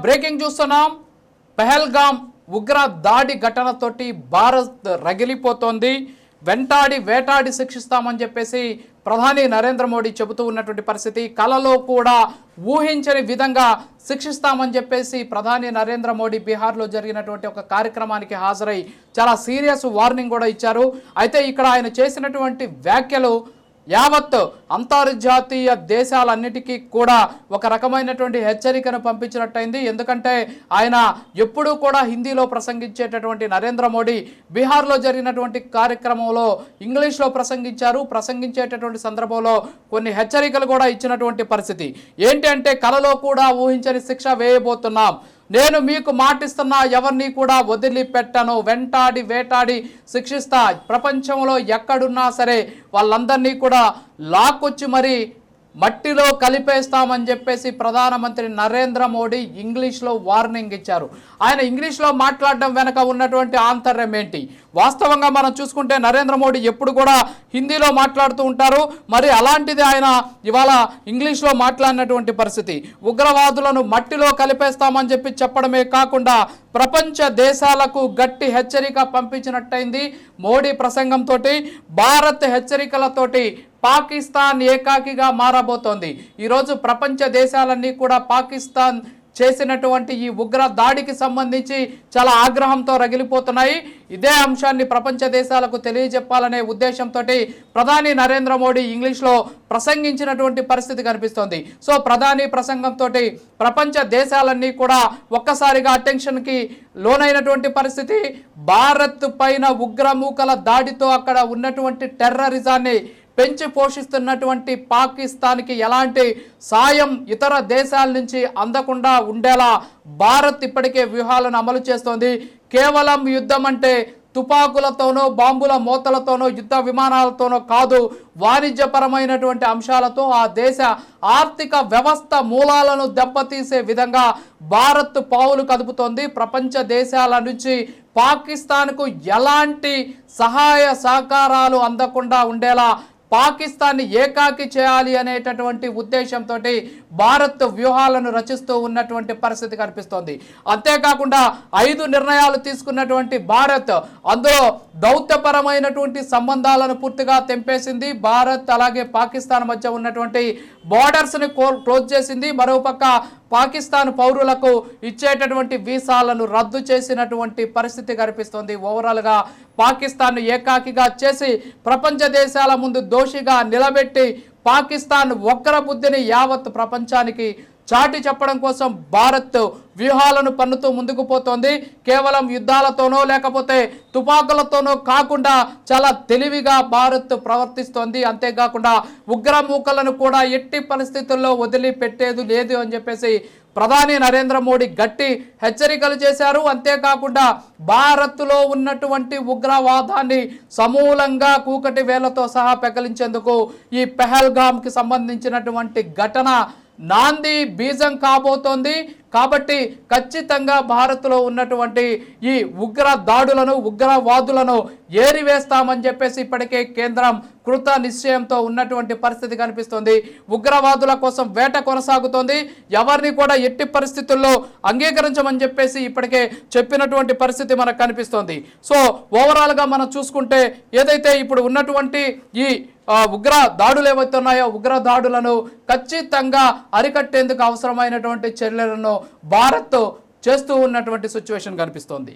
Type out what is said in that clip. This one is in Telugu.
బ్రేకింగ్ చూస్తున్నాం. పెహల్గాం ఉగ్ర దాడి ఘటనతోటి భారత్ రగిలిపోతోంది. వెంటాడి వేటాడి శిక్షిస్తామని చెప్పేసి ప్రధాని నరేంద్ర మోడీ చెబుతూ ఉన్నటువంటి పరిస్థితి. కలలో కూడా ఊహించని విధంగా శిక్షిస్తామని చెప్పేసి ప్రధాని నరేంద్ర మోడీ బీహార్లో జరిగినటువంటి ఒక కార్యక్రమానికి హాజరై చాలా సీరియస్ వార్నింగ్ కూడా ఇచ్చారు. అయితే ఇక్కడ ఆయన చేసినటువంటి వ్యాఖ్యలు యావత్ అంతర్జాతీయ దేశాలన్నిటికీ కూడా ఒక రకమైనటువంటి హెచ్చరికను పంపించినట్టయింది. ఎందుకంటే ఆయన ఎప్పుడూ కూడా హిందీలో ప్రసంగించేటటువంటి నరేంద్ర మోడీ బీహార్లో జరిగినటువంటి కార్యక్రమంలో ఇంగ్లీష్లో ప్రసంగించేటటువంటి సందర్భంలో కొన్ని హెచ్చరికలు కూడా ఇచ్చినటువంటి పరిస్థితి. ఏంటి అంటే కలలో కూడా ఊహించని శిక్ష వేయబోతున్నాం, నేను మీకు మాటిస్తున్నా, ఎవరిని కూడా వదిలిపెట్టను, వెంటాడి వేటాడి శిక్షిస్తా, ప్రపంచంలో ఎక్కడున్నా సరే వాళ్ళందరినీ కూడా లాక్కొచ్చి మరి మట్టిలో కలిపేస్తామని చెప్పేసి ప్రధానమంత్రి నరేంద్ర మోడీ ఇంగ్లీష్లో వార్నింగ్ ఇచ్చారు. ఆయన ఇంగ్లీష్లో మాట్లాడడం వెనక ఉన్నటువంటి ఆంతర్యం ఏంటి? వాస్తవంగా మనం చూసుకుంటే నరేంద్ర మోడీ ఎప్పుడు కూడా హిందీలో మాట్లాడుతూ ఉంటారు. మరి అలాంటిది ఆయన ఇవాళ ఇంగ్లీష్లో మాట్లాడినటువంటి పరిస్థితి. ఉగ్రవాదులను మట్టిలో కలిపేస్తామని చెప్పడమే కాకుండా ప్రపంచ దేశాలకు గట్టి హెచ్చరిక పంపించినట్టయింది. మోడీ ప్రసంగంతో భారత్ హెచ్చరికలతోటి పాకిస్తాన్ ఏకాకిగా మారబోతోంది. ఈరోజు ప్రపంచ దేశాలన్నీ కూడా పాకిస్తాన్ చేసినటువంటి ఈ ఉగ్ర దాడికి సంబంధించి చాలా ఆగ్రహంతో రగిలిపోతున్నాయి. ఇదే అంశాన్ని ప్రపంచ దేశాలకు తెలియజెప్పాలనే ఉద్దేశంతో ప్రధాని నరేంద్ర మోడీ ఇంగ్లీష్లో ప్రసంగించినటువంటి పరిస్థితి కనిపిస్తోంది. సో ప్రధాని ప్రసంగంతో ప్రపంచ దేశాలన్నీ కూడా ఒక్కసారిగా అటెన్షన్కి లోనైనటువంటి పరిస్థితి. భారత్ పైన ఉగ్రమూకల దాడితో అక్కడ ఉన్నటువంటి టెర్రరిజాన్ని పెంచి పోషిస్తున్నటువంటి పాకిస్తాన్కి ఎలాంటి సాయం ఇతర దేశాల నుంచి అందకుండా ఉండేలా భారత్ ఇప్పటికే వ్యూహాలను అమలు చేస్తోంది. కేవలం యుద్ధం అంటే తుపాకులతోనో బాంబుల మోతలతోనో యుద్ధ విమానాలతోనో కాదు, వాణిజ్యపరమైనటువంటి అంశాలతో ఆ దేశ ఆర్థిక వ్యవస్థ మూలాలను దెబ్బతీసే విధంగా భారత్ పావులు కదుపుతోంది. ప్రపంచ దేశాల నుంచి పాకిస్తాన్కు ఎలాంటి సహాయ సహకారాలు అందకుండా ఉండేలా పాకిస్తాన్ని ఏకాకి చేయాలి అనేటటువంటి ఉద్దేశంతో భారత్ వ్యూహాలను రచిస్తూ ఉన్నటువంటి పరిస్థితి కనిపిస్తోంది. అంతేకాకుండా 5 నిర్ణయాలు తీసుకున్నటువంటి భారత్ అందులో దౌత్యపరమైనటువంటి సంబంధాలను పూర్తిగా తెంపేసింది. భారత్ అలాగే పాకిస్తాన్ మధ్య ఉన్నటువంటి బార్డర్స్ని క్లోజ్ చేసింది. మరోపక్క పాకిస్తాన్ పౌరులకు ఇచ్చేటటువంటి వీసాలను రద్దు చేసినటువంటి పరిస్థితి కనిపిస్తోంది. ఓవరాల్గా పాకిస్తాన్ ఏకాకిగా చేసి ప్రపంచ దేశాల ముందు దోషిగా నిలబెట్టి పాకిస్తాన్ వక్ర బుద్ధిని యావత్ ప్రపంచానికి చాటి చెప్పడం కోసం భారత్ వ్యూహాలను పన్నుతూ ముందుకు పోతోంది. కేవలం యుద్ధాలతోనో లేకపోతే తుపాకులతోనో కాకుండా చాలా తెలివిగా భారత్ ప్రవర్తిస్తోంది. అంతేకాకుండా ఉగ్రమూకలను కూడా ఎట్టి పరిస్థితుల్లో వదిలిపెట్టేది లేదు అని చెప్పేసి ప్రధాని నరేంద్ర మోడీ గట్టి హెచ్చరికలు చేశారు. అంతేకాకుండా భారత్లో ఉన్నటువంటి ఉగ్రవాదాన్ని సమూలంగా కూకటి వేలతో సహా పెకలించేందుకు ఈ పెహల్గామ్కి సంబంధించినటువంటి ఘటన నాంది బీజం కాబోతోంది. కాబట్టి ఖచ్చితంగా భారత్లో ఉన్నటువంటి ఈ ఉగ్ర దాడులను ఉగ్రవాదులను ఏరివేస్తామని చెప్పేసి ఇప్పటికే కేంద్రం కృత నిశ్చయంతో ఉన్నటువంటి పరిస్థితి కనిపిస్తుంది. ఉగ్రవాదుల కోసం వేట కొనసాగుతోంది. ఎవరిని కూడా ఎట్టి పరిస్థితుల్లో అంగీకరించమని చెప్పేసి ఇప్పటికే చెప్పినటువంటి పరిస్థితి మనకు కనిపిస్తోంది. సో ఓవరాల్గా మనం చూసుకుంటే ఏదైతే ఇప్పుడు ఉన్నటువంటి ఈ ఉగ్ర దాడులు ఏవైతే ఉన్నాయో ఉగ్ర దాడులను ఖచ్చితంగా అరికట్టేందుకు అవసరమైనటువంటి చర్యలను భారత్ చేస్తూ ఉన్నటువంటి సిచ్యువేషన్ కనిపిస్తోంది.